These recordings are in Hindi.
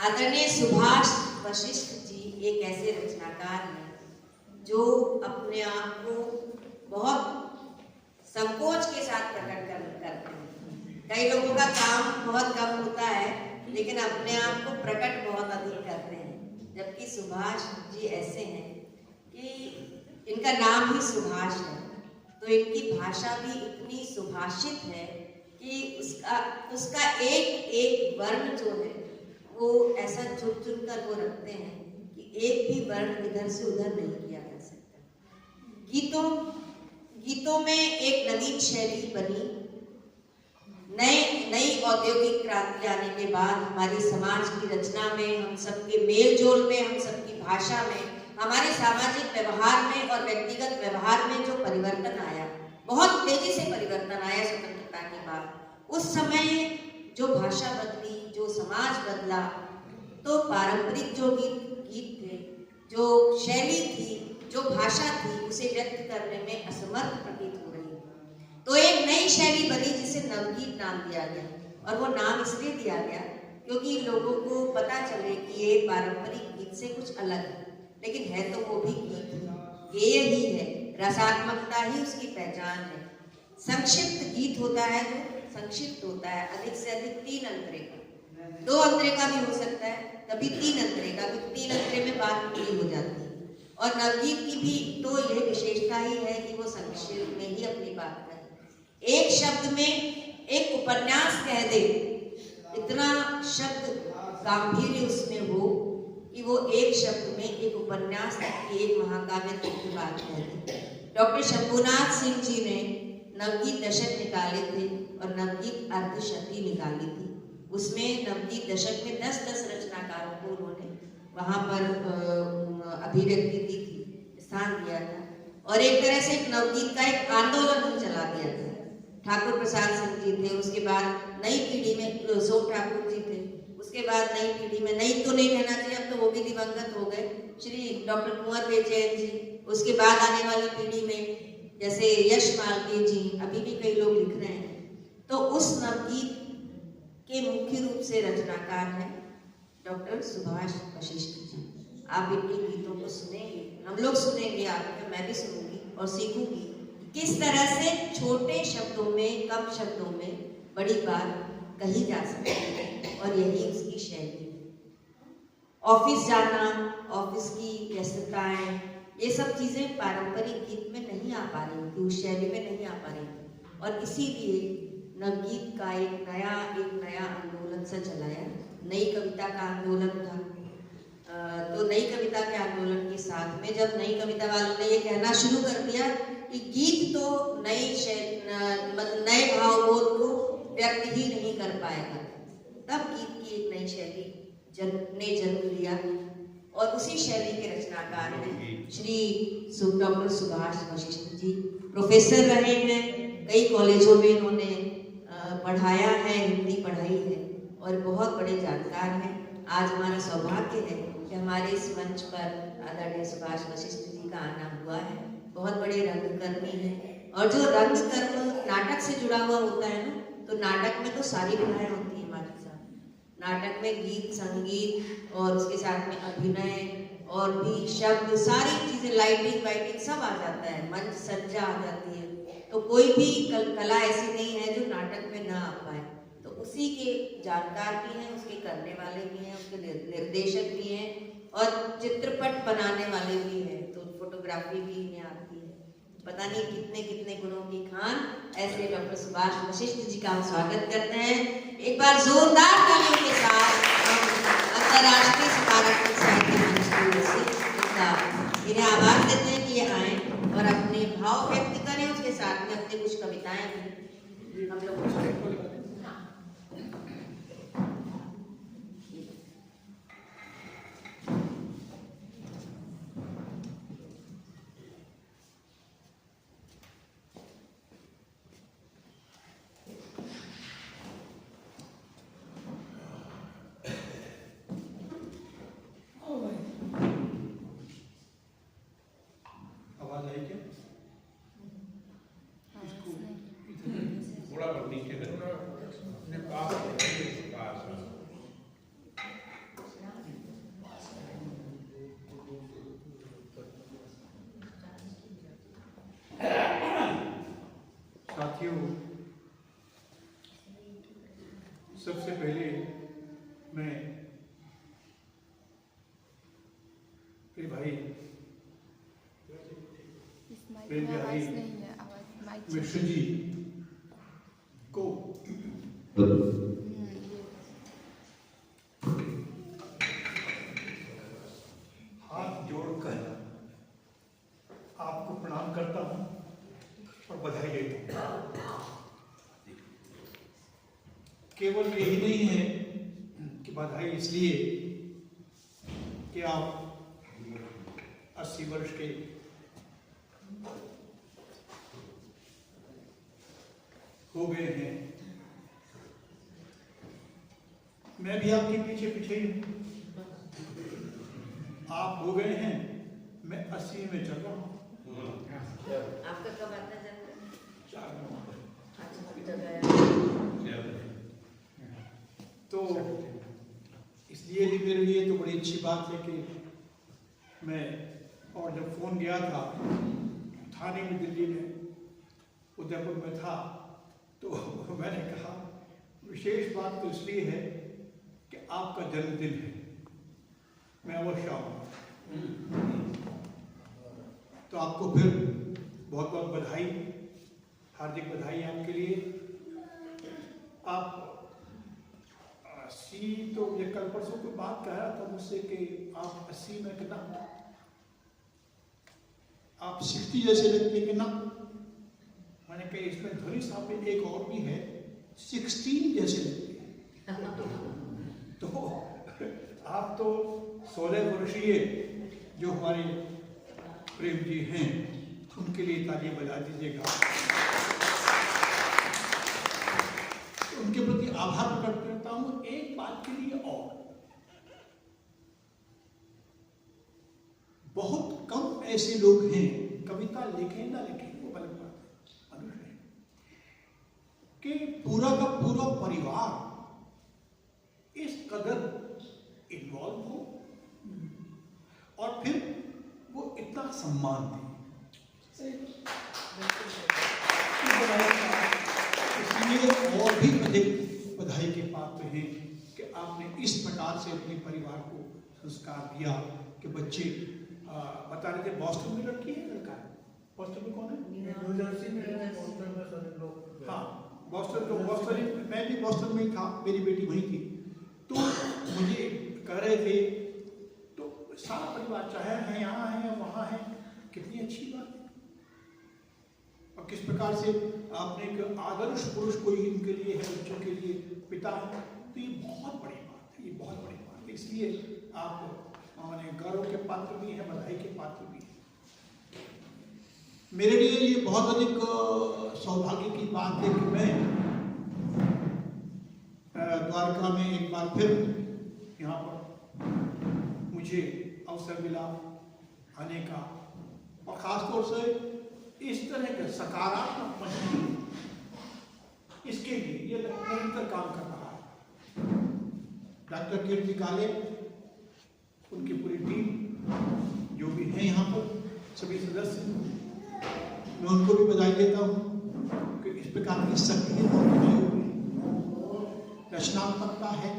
आदरणीय सुभाष वशिष्ठ जी एक ऐसे रचनाकार हैं जो अपने आप को बहुत संकोच के साथ प्रकट करते हैं। कई लोगों का काम बहुत कम होता है लेकिन अपने आप को प्रकट बहुत अधिक करते हैं, जबकि सुभाष जी ऐसे हैं कि इनका नाम ही सुभाष है, तो इनकी भाषा भी इतनी सुभाषित है कि उसका एक एक वर्ण जो है वो ऐसा चुन कर वो रखते हैं कि एक भी वर्ण इधर से उधर नहीं किया जा सकता। गीतों में एक नवीन शैली बनी। नई औद्योगिक क्रांति आने के बाद हमारी समाज की रचना में, हम सबके मेल जोल में, हम सबकी भाषा में, हमारे सामाजिक व्यवहार में और व्यक्तिगत व्यवहार में जो परिवर्तन आया, बहुत तेजी से परिवर्तन आया स्वतंत्रता के बाद। उस समय जो भाषा बदली, जो समाज बदला, तो पारंपरिक जो गीत थे, जो शैली थी, जो भाषा थी, उसे व्यक्त करने में असमर्थ प्रतीत हो रही। तो एक नई शैली बनी जिसे नवगीत नाम दिया गया, और वो नाम इसलिए दिया गया क्योंकि लोगों को पता चले कि ये पारंपरिक गीत से कुछ अलग है, लेकिन है तो वो भी गीत गेय ही है, रसात्मकता ही उसकी पहचान है। संक्षिप्त गीत होता है जो संक्षिप्त होता है, अधिक से अधिक 3 अंतरे का, 2 अंतरे का भी हो सकता है, कभी 3 अंतरे का, क्योंकि 3 अंतरे में बात पूरी हो जाती है। और नवगीत की भी तो यह विशेषता ही है कि वो संक्षिप्त में ही अपनी बात कहे, एक शब्द में एक उपन्यास कह दे, इतना शब्द गांधीर्य उसमें हो कि वो एक शब्द में एक उपन्यास की, एक महाकाव्य की बात कह दे। डॉक्टर शंभुनाथ सिंह जी ने नवगीत दशक निकाले थे और नवगीत अर्धशती निकाली थी। उसमें नवगीत दशक में 10-10 रचनाकारों को उन्होंने वहां पर अभिव्यक्ति दी थी, स्थान दिया था, और एक तरह से नवगीत का एक आंदोलन चला दिया था। ठाकुर प्रसाद सिंह जी थे, उसके बाद नई पीढ़ी में सोम ठाकुर जी थे, उसके बाद नई पीढ़ी में, नई तो नहीं कहना चाहिए, अब तो वो भी दिवंगत हो गए, श्री डॉक्टर कुंवर बेचैन जी। उसके बाद आने वाली पीढ़ी में जैसे यश मालवीय जी, अभी भी कई लोग लिख रहे हैं। तो उस नवगीत के मुख्य रूप से रचनाकार हैं डॉक्टर सुभाष वशिष्ठ जी। आप इनके गीतों को सुनेंगे, हम लोग सुनेंगे, आपको मैं भी सुनूंगी और सीखूंगी किस तरह से छोटे शब्दों में, कम शब्दों में बड़ी बात कही जा सकती है, और यही उसकी शैली है। ऑफिस जाना, ऑफिस की व्यस्तताएं, ये सब चीजें पारंपरिक गीत में नहीं आ पा रही थी, उस शैली में नहीं आ पा रही थी, और इसीलिए नवगीत का एक नया आंदोलन सा चलाया। नई कविता का आंदोलन था। तो नई कविता के आंदोलन के साथ में जब नई कविता वालों ने ये कहना शुरू कर दिया कि गीत तो नए भावबोध को व्यक्त ही नहीं कर पाएगा, तब गीत की एक नई शैली ने जन्म लिया, और उसी शैली के रचनाकार हैं श्री डॉक्टर सुभाष वशिष्ठ जी। प्रोफेसर रहे हैं, कई कॉलेजों में इन्होंने पढ़ाया है, हिंदी पढ़ाई है, और बहुत बड़े जानकार हैं। आज हमारा सौभाग्य है कि हमारे इस मंच पर आदरणीय सुभाष वशिष्ठ जी का आना हुआ है। बहुत बड़े रंगकर्मी हैं, और जो रंगकर्म नाटक से जुड़ा हुआ होता है ना, तो नाटक में तो सारी कलाएं होती है हमारे साथ। नाटक में गीत, संगीत, और उसके साथ में अभिनय, और भी शब्द, सारी चीजें, लाइटिंग वाइटिंग सब आ जाता है, मंच सज्जा आ जाती है। तो कोई भी कला ऐसी नहीं है जो नाटक में ना आ पाए। तो उसी के जानकार भी हैं, उसके करने वाले भी हैं, उसके निर्देशक भी हैं, और चित्रपट बनाने वाले भी हैं, तो फोटोग्राफी भी इन्हें आती है। पता नहीं कितने कितने गुणों की खान। ऐसे डॉक्टर सुभाष वशिष्ठ जी का हम स्वागत करते हैं एक बार जोरदार तालियों के साथ। अंतर्राष्ट्रीय सकारात्मक साहित्य मंच से इन्हें आभार देते हैं कि ये आए और अपने भाव व्यक्त करें, उसके साथ में अपनी कुछ कविताएं भी हम लोग। सबसे पहले मैं मेरे भाई प्रेम बिहारी मिश्र जी को हाथ जोड़कर आपको प्रणाम करता हूं और बधाई देता हूं। केवल यही नहीं है कि बधाई इसलिए कि आप 80 वर्ष के हो गए हैं, मैं भी आपके पीछे पीछे ही हूं। आप हो गए हैं, मैं 80 में चल रहा हूं। आपका कब आता है? 4 नवंबर। तो इसलिए भी मेरे लिए तो बड़ी अच्छी बात है कि मैं, और जब फोन गया था थाने में, दिल्ली में, उदयपुर में था, तो मैंने कहा विशेष बात तो इसलिए है कि आपका जन्मदिन है, मैं अवश्य आऊंगा। तो आपको फिर बहुत बहुत बधाई, हार्दिक बधाई आपके लिए। आप 80, तो ये कल परसों कोई बात कह रहा था मुझसे कि आप 80 में कितना, आप 60 जैसे लगते कि ना। मैंने कहा इसमें ध्वनि साहब में एक और भी है, 16 जैसे लगते हैं। तो आप तो 16 वर्षीय जो हमारे प्रेम जी हैं, उनके लिए ताली बजा दीजिएगा। उनके प्रति आभार प्रकट करता हूं। एक बात के लिए और, बहुत कम ऐसे लोग हैं, कविता लिखें ना लिखें वो अलग बात है, मनुष्य है, कि पूरा का पूरा परिवार इस कदर इन्वॉल्व हो और फिर वो इतना सम्मान दे। इसलिए और भी अधिक बधाई के पात्र हैं कि आपने इस प्रकार से अपने परिवार को संस्कार दिया कि बच्चे बता रहे थे बॉस्टन में लड़की है, लड़का है, बॉस्टन में कौन है? न्यू जर्सी में है, बॉस्टन में सारे लोग। हाँ, बॉस्टन मैं भी बॉस्टन में ही था, मेरी बेटी वहीं थी। तो मुझे कह रहे थे, तो सारा परिवार चाहे हैं, यहाँ है, वहाँ है, कितनी अच्छी बात है। और किस प्रकार से आपने एक आदर्श पुरुष कोई इनके लिए है, बच्चों के लिए पिता है, तो ये बहुत बड़ी बात है, ये बहुत बड़ी बात है। इसलिए आप गौरव के पात्र भी हैं, बधाई के पात्र भी हैं। मेरे लिए ये बहुत अधिक सौभाग्य की बात है कि मैं द्वारका में एक बार फिर यहाँ पर मुझे अवसर मिला आने का, और खासतौर से इस तरह के सकारात्मक मंच, इसके लिए ये निरंतर काम कर रहा है। डॉक्टर कीर्ति काले, उनकी पूरी टीम जो भी है यहाँ पर, सभी सदस्य, मैं उनको भी बधाई देता हूँ कि इस प्रकार की सक्रियता, रचनात्मकता है।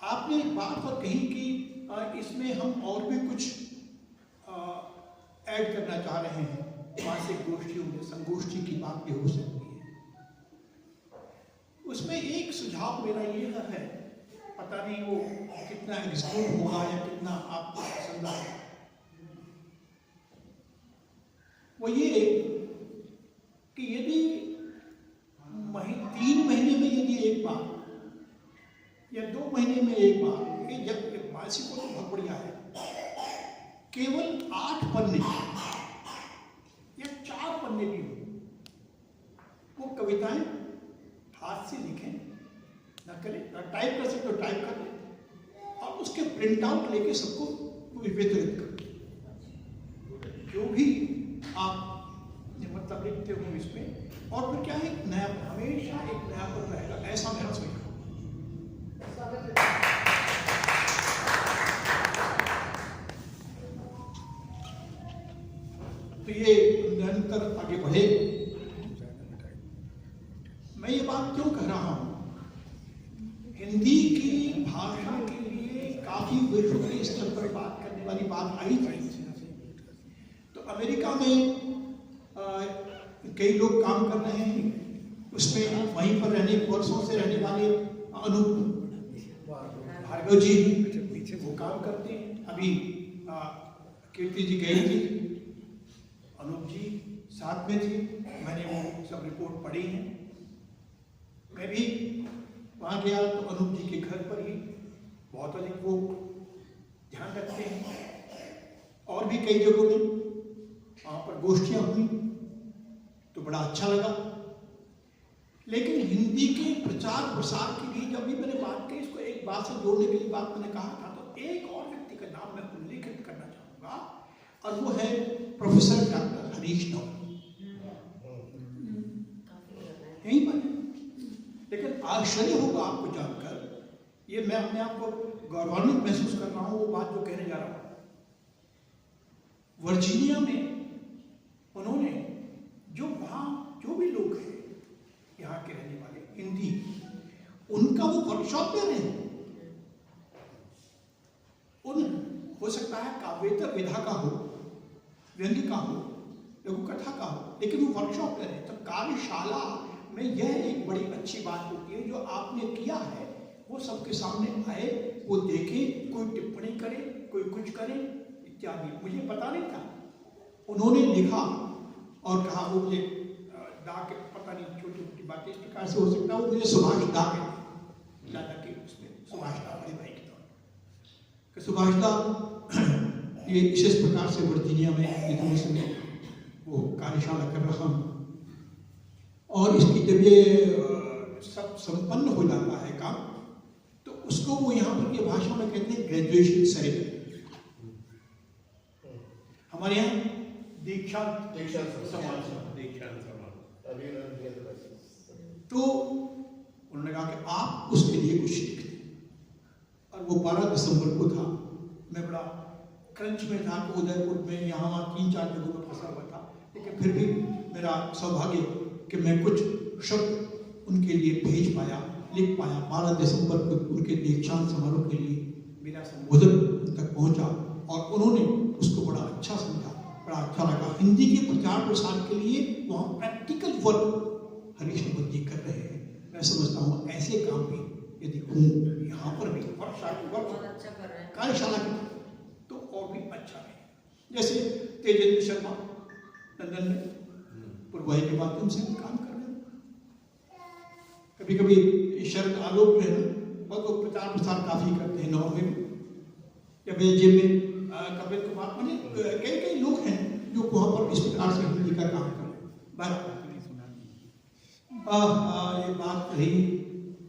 आपने एक बात और कही कि इसमें हम और भी कुछ ऐड करना चाह रहे हैं, मासिक गोष्ठियों में संगोष्ठी की बात भी हो सकती है। उसमें एक सुझाव मेरा ये है, पता नहीं वो कितना एग्जीक्यूट होगा या कितना आपको पसंद आएगा, वो ये कि यदि 3 महीने में यदि एक बार या 2 महीने में एक बार, ये जब मासिक हो तो बहुत बढ़िया है, केवल 8 पन्ने या 4 पन्ने भी हो, वो कविताएं हाथ से लिखें, ना करें, टाइप कर सकते हो टाइप कर लें, और उसके प्रिंट आउट लेके सबको वितरित करें, जो भी आप मतलब लिखते हो इसमें। और फिर क्या है, नया, हमेशा एक नयापन रहेगा, ऐसा मेरा सोच। तो ये निरंतर आगे बढ़े। मैं ये बात क्यों कह रहा हूं की भाषा के लिए काफी विश्व के स्तर पर बात करने वाली बात आई थी। तो अमेरिका में कई लोग काम कर रहे हैं, उसमें वहीं पर वर्षों से रहने वाले अनूप भार्गव जी वो काम करते हैं। अभी कीर्ति जी गई थी, अनूप जी साथ में थे, मैंने वो सब रिपोर्ट पढ़ी है। मैं भी वहाँ गया तो अनूप जी के घर पर ही बहुत अधिक वो ध्यान रखते हैं। और भी कई जगहों में वहाँ पर गोष्ठियाँ हुई तो बड़ा अच्छा लगा। लेकिन हिंदी के प्रचार प्रसार के लिए जब भी मैंने बात की, इसको एक बात से जोड़ने के लिए बात मैंने कहा था, तो एक और व्यक्ति का नाम मैं उल्लेखित करना चाहूँगा और वो है प्रोफेसर डॉक्टर हरीश नौकर, यहीं पर। लेकिन आश्चर्य होगा आपको जानकर, ये मैं अपने आप को गौरवान्वित महसूस कर रहा हूँ वो बात जो कहने जा रहा हूँ। वर्जीनिया में उन्होंने जो वहाँ जो भी लोग हैं यहाँ के रहने वाले हिंदी, उनका वो वर्कशॉप दे रहे हैं। हो सकता है काव्येतर विधा का हो, व्यंग्य का हो, लघु कथा का हो, लेकिन वो वर्कशॉप दे रहे हैं। तो कार्यशाला में यह एक बड़ी अच्छी बात होती है, जो आपने किया है वो सबके सामने आए, वो देखे, कोई टिप्पणी करे, कोई कुछ करे इत्यादि। मुझे पता नहीं था, उन्होंने लिखा और कहा, वो मुझे डाक, पता नहीं छोटी छोटी बातें इस प्रकार से हो सकता है, वो मुझे सुभाष दा कहते, दादा के उसमें सुभाष दा बड़े भाई के तौर पर सुभाष दा ये इस प्रकार से वर्जीनिया में इतने समय वो कार्यशाला कर रहा हूँ। और इसकी जब ये सब संपन्न हो जाता है काम, तो उसको वो यहाँ पर की भाषा में कहते हैं ग्रेजुएशन सेरेमनी। हमारे यहाँ दीक्षांत समारोह। तो उन्होंने कहा कि आप उसके लिए कुछ लिख दें, और वो 12 दिसंबर को था। मैं बड़ा क्रंच में था कि उदयपुर में यहाँ वहाँ 3-4 जगहों में फंसा हुआ था, लेकिन फिर भी मेरा सौभाग्य कि मैं कुछ शब्द उनके लिए भेज पाया, लिख पाया। 12 दिसंबर को उनके दीक्षांत समारोह के लिए मेरा संबोधन तक पहुंचा और उन्होंने उसको बड़ा अच्छा समझा, बड़ा अच्छा लगा। हिंदी के प्रचार प्रसार के लिए वहाँ प्रैक्टिकल वर्क हरीश नौकर जी कर रहे हैं। मैं समझता हूँ ऐसे काम भी यदि हूँ यहाँ पर भी कार्यशाला की, तो और भी अच्छा है। जैसे तेजेंद्र शर्मा लंदन में पूर्वाई के माध्यम से काम कर रहे हैं। कभी कभी शरद आलोक जो है ना, वो प्रचार प्रसार काफी करते हैं नॉर्वे में या बेल्जियम में। कपिल कुमार, मैंने कई लोग हैं जो वहाँ पर इस प्रकार से हिंदी का काम कर रहे हैं। ये बात रही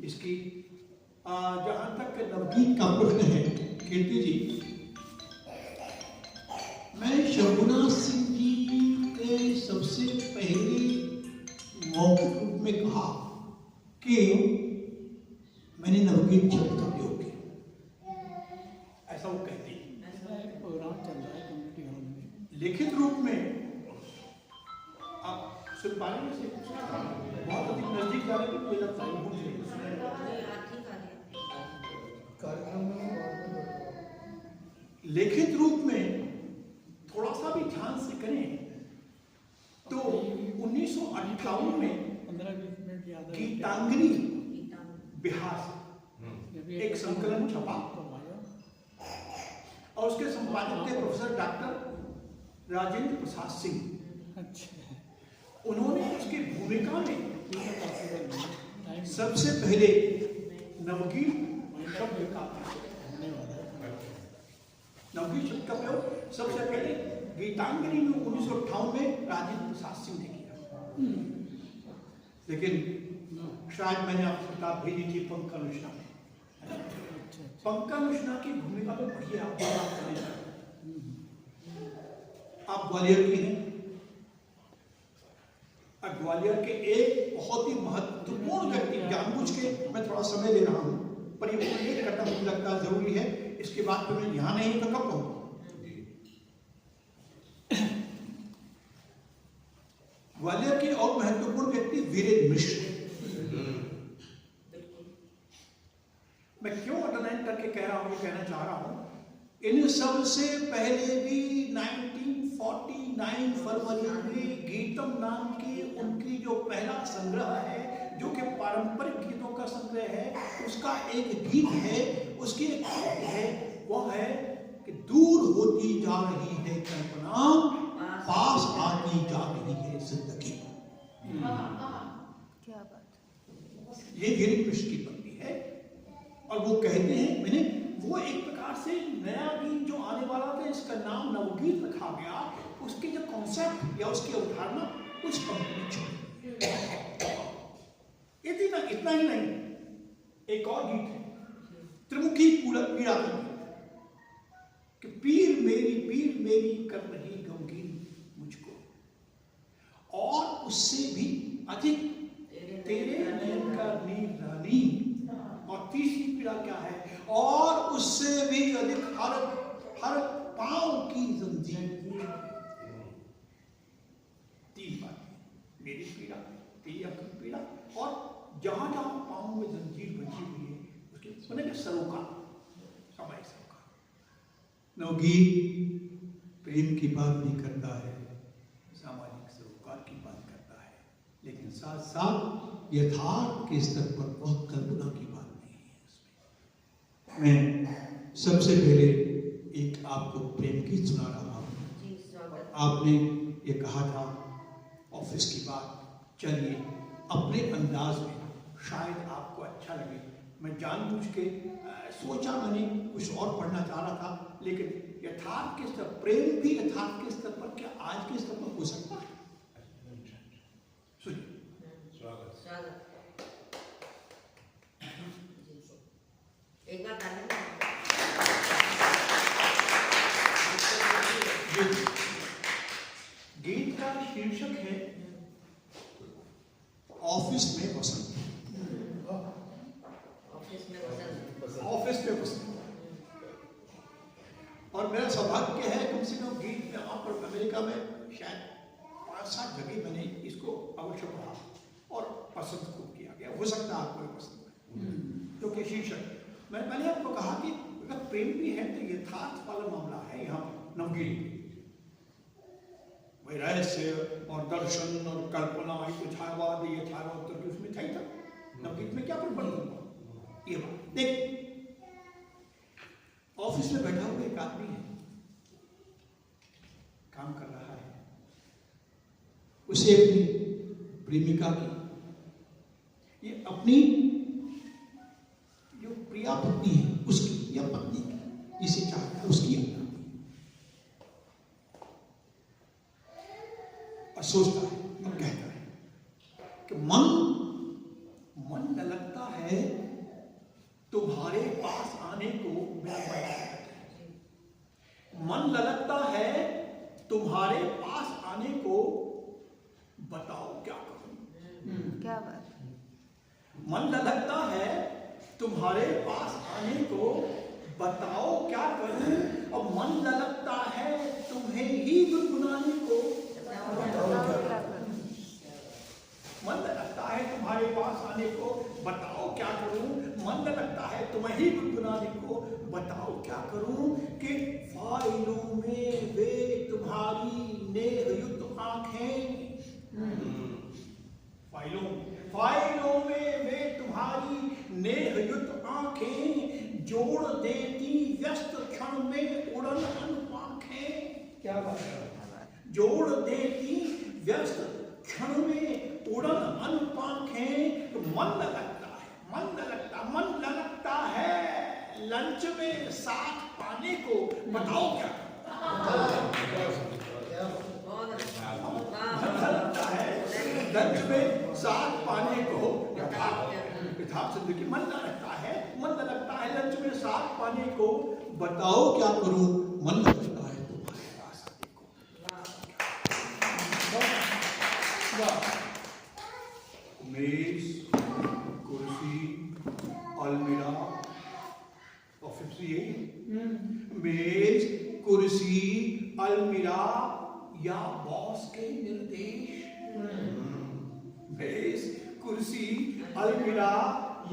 इसकी। जहाँ तक नवगीत का प्रश्न है कीर्ति जी, मैं शर्मिला सिंह जी ने सबसे पहले मौखिक रूप में कहा कि मैंने नवगीत शब्द का प्रयोग किया, ऐसा वो कहती है। लिखित रूप में आप सुन पाएंगे से बहुत अधिक नजदीक जाने की कोई लगता है। लिखित रूप में थोड़ा सा भी ध्यान से करें तो 1958 में गीतांजलि बिहार से एक संकलन छपा और उसके संपादक थे प्रोफेसर डॉक्टर राजेंद्र प्रसाद सिंह। उन्होंने उसकी भूमिका में सबसे पहले नवगीत शब्द का प्रयोग सबसे पहले गीतांजलि में 1958 में राजेंद्र प्रसाद सिंह ने किया। लेकिन शायद मैंने आपको किताब भेजी थी पंकनुष्णा में। पंकनुष्णा की भूमिका तो बढ़िया आप ग्वालियर की हैं। ग्वालियर के एक बहुत ही महत्वपूर्ण व्यक्ति, जानबूझ के मैं थोड़ा समय ले रहा हूं, पर ये उल्लेख करना मुझे लगता है जरूरी है। इसके बाद तो मैं यहां नहीं तो कब कहूं। ग्वालियर के और महत्वपूर्ण व्यक्ति वीरेंद्र मिश्र। मैं क्यों अंडरलाइन करके कह रहा हूं, ये कहना चाह रहा हूं, इन सब से पहले भी 1949 फरवरी में गीतम नाम की उनकी जो पहला संग्रह है, जो कि पारंपरिक गीतों का संग्रह है, उसका एक गीत है, उसकी एक पंक्ति है, वह है कि दूर होती जा रही है कल्पना, पास आती जा रही है जिंदगी। क्या बात। ये गिरीश मिश्र की पंक्ति है और वो कहते हैं, मैंने वो एक प्रकार से नया गीत जो आने वाला था, इसका नाम नवगीत रखा गया, उसकी जो कॉन्सेप्ट या उसकी अवधारणा उस पंक्ति में छोड़ी। इतना ही नहीं, एक और गीत है त्रिमुखी पीड़ा का गीत कि पीर मेरी कर रही गमगीन मुझको, और उससे भी अधिक तेरे नयन का नीर रानी, और तीसरी पीड़ा क्या है, और उससे भी अधिक हर पांव की जंजीर। तीन बातें, मेरी पीड़ा, तेरी आंखों की पीड़ा, और जहां जहां पांव में जंजीर बची हुई है उसके मैंने सरोकार, समय सरोकार। नवगीत प्रेम की बात भी करता है, सामाजिक सरोकार की बात करता है, लेकिन साथ साथ यथार्थ के स्तर पर बहुत कल्पना की बात नहीं है उसमें। मैं सबसे पहले एक आपको प्रेम गीत सुना रहा हूँ। आपने ये कहा था ऑफिस की बात, चलिए अपने अंदाज में शायद आपको अच्छा लगे। मैं जानबूझ के सोचा, मैंने कुछ और पढ़ना चाह रहा था, लेकिन यथार्थ के स्तर, प्रेम भी यथार्थ के स्तर पर, क्या आज के स्तर पर हो सकता है? सुनिए। एक बार गीत का शीर्षक है ऑफिस में वसंत। ऑफिस में वसंत। और मेरा सौभाग्य है कम से कम गीत में, वहां पर अमेरिका में शायद 5-7 जगह मैंने इसको अवश्य पढ़ा और पसंद खूब किया गया। हो सकता है आपको पसंद है, क्योंकि शीर्षक, मैंने पहले आपको कहा कि अगर प्रेम भी है तो यथार्थ वाला मामला है। यहाँ नवगीत वही रहस्य और दर्शन और कल्पना, ये छायावाद, ये छायावाद तो उसमें था ही था। नवगीत में क्या परिवर्तन हुआ? ये बात देख, ऑफिस में बैठा हुआ एक आदमी है, काम कर रहा है, उसे अपनी प्रेमिका की, ये अपनी जो प्रिया पत्नी है उसकी या पत्नी की, इसे चाहता है उसकी अपना, और सोचता है और कहता है कि मन न लगता है तुम्हारे पास आने को, मेरा मन न लगता है तुम्हारे पास आने को, बताओ क्या करूं? क्या बात। मन न लगता है तुम्हारे पास आने को, बताओ क्या करूं? और मन न लगता है तुम्हें ही गुनगुनाने को, बताओ क्या करूं? मन न लगता है तुम्हारे पास आने को, बताओ क्या करूं? मन न लगता है तुम्हें ही गुनगुनाने को, बताओ क्या करूं? कि फाइलों में वे तुम्हारी नेहयुक्त आंखें, फाइलों में वे तुम्हारी नेहयुक्त आंखें, जोड़ देती व्यस्त क्षण में उड़न अनुपांखें। क्या बात है? जोड़ देती व्यस्त क्षण में उड़न अनुपांखें। तो मन न लगता है, मन न लगता है लंच में साथ पाने को, बताओ क्या? लगता है लंच में साथ पाने को, यथार्थ जिंदगी, मन न लगता है लंच में साथ पाने को, बताओ क्या करूं? मन न लगता है तुम्हारे पास आने को। मेज, कुर्सी, अलमीरा, ऑफिस यही है। मेज, कुर्सी, अलमीरा या बॉस के निर्देश। मेज, कुर्सी, अलमीरा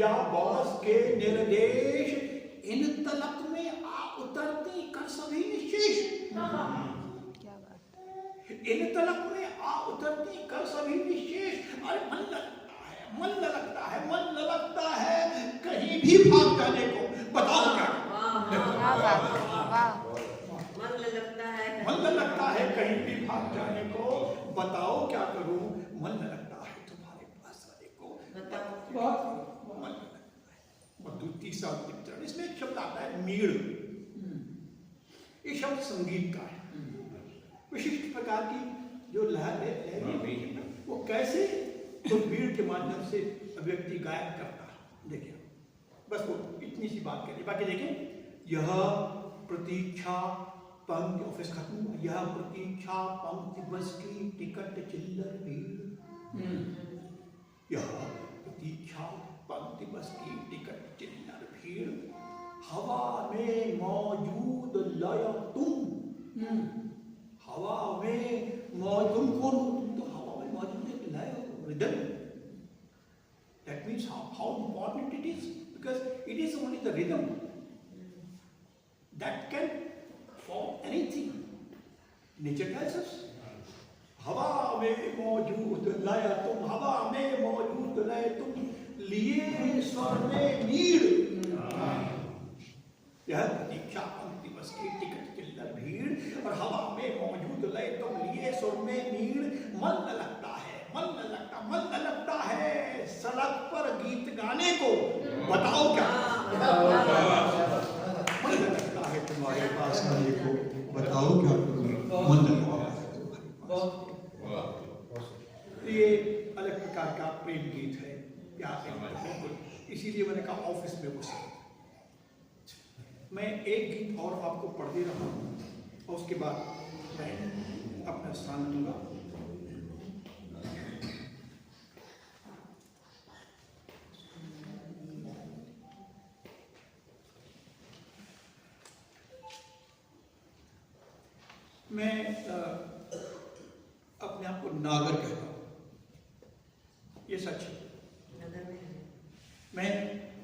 या बॉस के निर्देश इन तलक में आ उतरती कर सभी निशेष। क्या बात है। इन तलक में आ उतरती कर सभी निशेष। अरे मन लगता है, मन लगता है, मन लगता है कहीं भी भाग जाने को। बताओ क्या? क्या बात है, वाह। मन लगता है, मन लगता है कहीं भी भाग जाने को। बताओ क्या करूं? मन लगता है तुम्हारे पास आने को। बताओ। मन लगता है। और तीसरा चित्रण, इसमें एक शब्द आता है मीड़। ये शब्द संगीत का है। विशिष्ट प्रकार की जो लहर है वो कैसे तो मीड़ के माध्यम से व्यक्ति गायन करता है। देखिए बस वो इतनी सी बात करिए, बाकी देखें। यह प्रतीक्षा पंक्ति, ऑफिस खत्म हुआ। यह प्रतीक्षा पंक्ति बस की टिकट चिल्लर भीड़। यह प्रतीक्षा पंक्ति बस की टिकट चिल्लर भीड़। हवा में मौजूद लय तुम। हवा में मौजूद, तुम कौन हो? तुम तो हवा में मौजूद एक लय हो, rhythm. That means how important it is, because it is only the rhythm that can form anything. Nature tells us. हवा में मौजूद लय तुम, हवा में मौजूद लय तुम, लिए स्वर में नीड़। यह प्रतीक्षा पंक्ति बस की टिकट चिल्लर भीड़। और हवा में मौजूद लय तुम, लिए स्वर में नीड़। मन लगता है, मन लगता है सड़क पर गीत गाने को। बताओ क्या? मन लगता है तुम्हारे पास आने को। बताओ क्या करूं? मन लगता है तुम्हारे पास। ये अलग प्रकार का प्रेम गीत है, प्यार है। इसीलिए मैंने कहा ऑफिस में वो सब। मैं एक गीत और आपको पढ़ दे रहा हूँ और उसके बाद मैं अपना स्थान लूंगा। मैं अपने आप को नागर कहता हूँ, ये सच है।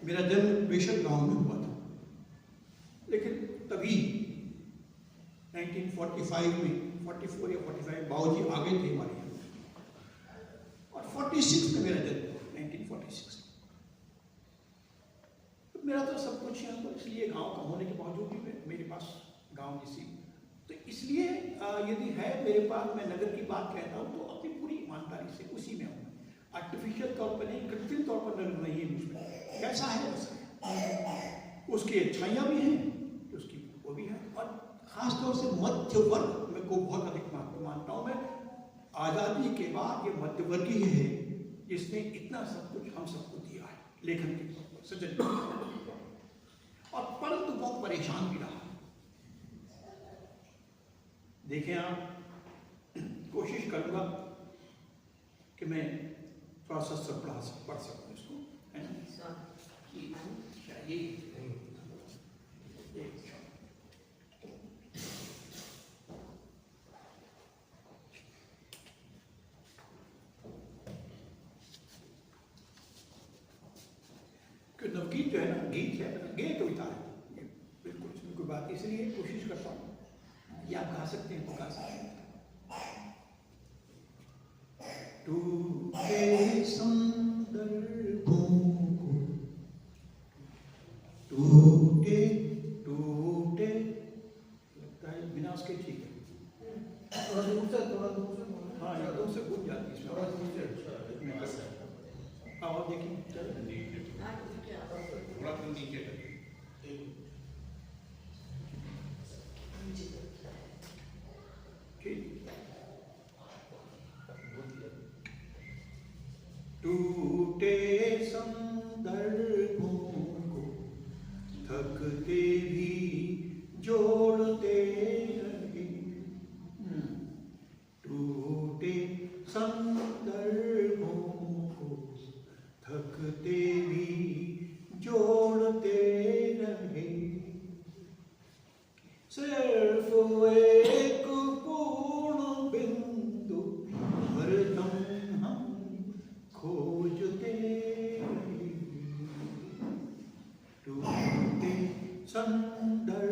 मेरा जन्म बेशक गांव में हुआ था, लेकिन तभी 1945 में, 44 या 45 बाबूजी आ गए थे हमारे यहाँ, और 46 में मेरा जन्म हुआ, 1946। तो मेरा तो सब कुछ यहाँ पर, इसलिए गांव का होने के बावजूद भी मेरे पास गांव जैसी, तो इसलिए यदि है मेरे पास, मैं नगर की बात कहता हूँ तो अपनी पूरी ईमानदारी से उसी में हूँ। आर्टिफिशियल तौर पर नहीं, कृत्रिम तौर पर नगर नहीं है मुझमें। कैसा है वैसा है, उसकी अच्छाइयाँ भी हैं, उसकी वो भी है। और खासतौर से मध्य वर्ग में को बहुत अधिक मानता हूँ मैं। आज़ादी के बाद ये मध्य वर्ग ही है जिसने इतना सब कुछ हम सबको दिया है, लेखन के तौर पर, सृजन, और परंतु बहुत परेशान भी रहा। देखें आप, कोशिश करूंगा कि मैं थोड़ा सा सब पढ़ सकूं इसको, है ना? नवगीत जो है ना, गीत है, गे कविता है, बिल्कुल इसमें कोई बात, इसलिए कोशिश करता हूँ। ये आप गा सकते हैं तो गा सकते हैं। टूटे संदर्भों को, टूटे टूटे, लगता है बिना उसके ठीक है। थोड़ा दूर से हाँ, एकदम से घूम जाती है थोड़ा दूर से। और देखिए थोड़ा तो नीचे कर। टूटे संदर्भों को थकते भी जोड़ते रहे। टूटे संदर्भों को थकते भी जोड़ते रहे। सिर्फ एक पूर्ण बिंदु हरदम हम खोजते रहे। सुंदर